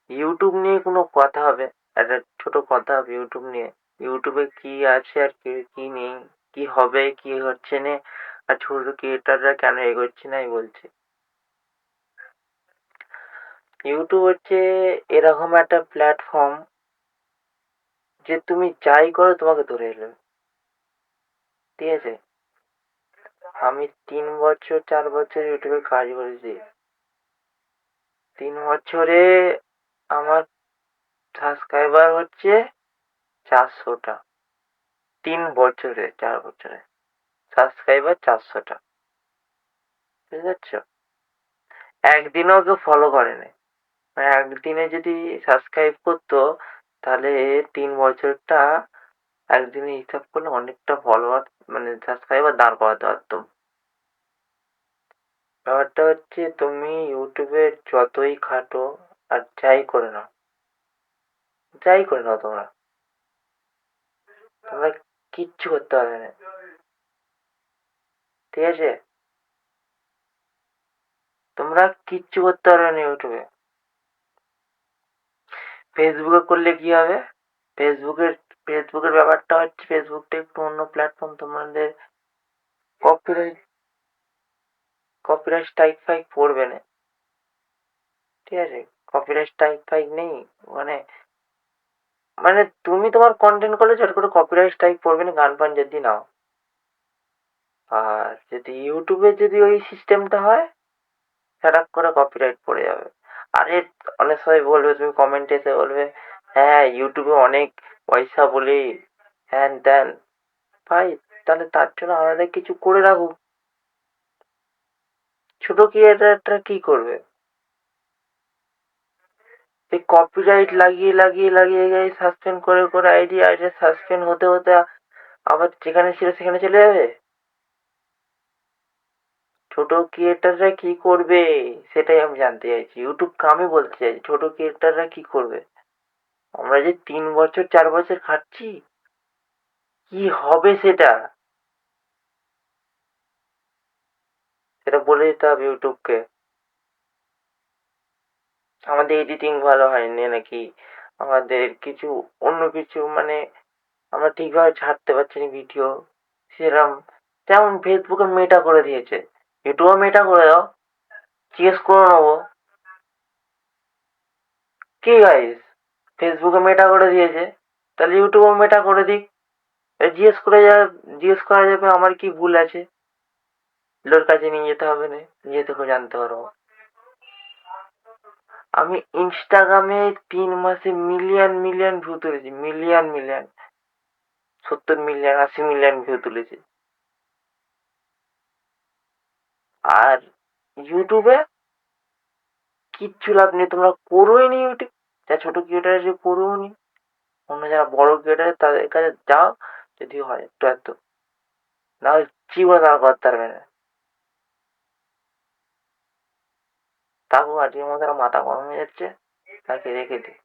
YouTube নিয়ে কোনো কথা হবে, একটা ছোট কথা হবে ইউটিউব নিয়ে। ইউটিউবে কি আছে আর কি কি নেই, কি হবে কি হচ্ছে না, আর ছোট ক্রিয়েটাররা কেন এগোচ্ছে না, এই বলছি। ইউটিউব হচ্ছে এরকম একটা প্ল্যাটফর্ম যে তুমি যাই করো তোমাকে ধরে এলো, ঠিক আছে? আমি 3 বছর 4 বছর ইউটিউবে কাজ করেছি। 3 বছরে আমার সাবস্ক্রাইবার হচ্ছে 400টা। 3 বছরে, 4 বছরে সাবস্ক্রাইবার 400টা, বুঝতে পারছো? একদিনও কেউ ফলো করেনি। মানে একদিনে যদি সাবস্ক্রাইব করতো, তাহলে 3 বছরটা একদিনে হিসাব করলে অনেকটা ফলোয়ার, মানে সাবস্ক্রাইবার দাঁড় করাতে পারতাম। ব্যাপারটা হচ্ছে তুমি ইউটিউবে যতই খাটো আর যাই করে নাও তোমরা তোমরা কিচ্ছু করতে পারবে না, ঠিক আছে? তোমরা কিচ্ছু করতে পারবে না ইউটিউবে। ফেসবুকে করলে কি হবে? ফেসবুকের ফেসবুকের ব্যাপারটা হচ্ছে, ফেসবুকটা একটু অন্য প্ল্যাটফর্ম। তোমাদের কপিরাইট কপিরাইট স্ট্রাইক ফাইক পড়বে না, ঠিক আছে? কপিরাইট স্ট্রাইক ফাইক নেই, মানে মানে তুমি তোমার কন্টেন্ট করলে চট করে কপিরাইট স্ট্রাইক পড়বে না, গান ফান যদি নাও। আর যদি ইউটিউবে যদি ওই সিস্টেমটা হয়, ফটাক করে কপিরাইট পড়ে যাবে। আরে অনেক সময় বলবে, তুমি কমেন্টে এসে বলবে, হ্যাঁ ইউটিউবে অনেক পয়সা বলে হ্যান ত্যান। ভাই, তাহলে তার জন্য আমাদের কিছু করে রাখুক। ছোট ক্রিয়েটারটা কি করবে? এই কপিরাইট লাগিয়ে লাগিয়ে লাগিয়ে লাগিয়ে সাসপেন্ড করে করে আইডিয়া সাসপেন্ড হতে হতে আবার যেখানে ছিল সেখানে চলে যাবে। ছোট ক্রিয়েটাররা কি করবে সেটাই আমি জানতে চাইছি। ইউটিউবকে আমি বলতে চাই, ছোট ক্রিয়েটাররা কি করবে? আমরা যে 3 বছর 4 বছর খাটছি, কি হবে সেটা? সেটা বলে দিতে হবে ইউটিউবকে। আমাদের এডিটিং ভালো হয়নি নাকি, আমাদের কিছু অন্য কিছু, মানে আমরা ঠিকভাবে ছাড়তে পারছি না ভিডিও সেরম। যেমন ফেসবুকে মেটা করে দিয়েছে, ইউটিউবে মেটা করে দাও, জিজ্ঞেস করে নেবো। কি গাইস, ফেসবুকে মেটা করে দিয়েছে, তাহলে ইউটিউবে মেটা করে দিক। জিজ্ঞেস করা যাবে আমার কি ভুল আছে, লোর কাছে নিয়ে যেতে হবে না, নিজে থেকে জানতে পারবো। আমি ইনস্টাগ্রামে 3 মাসে মিলিয়ন মিলিয়ন ভিউ তুলেছি, million million, 70 million 80 million view তুলেছি। আর ইউটিউবে কিচ্ছু লাভ নেই, তোমরা করোই নি ইউটিউব। যা ছোট ক্রিয়েটার যে করো নি, অন্য যারা বড় ক্রিয়েটার তাদের কাছে যাও, যদি হয় একটু এত, না হয় জীবনে তারা করতে পারবে না। থাকুক, আজকের মতো আমার মাথা গরম হয়ে যাচ্ছে, তাকে রেখে দিই।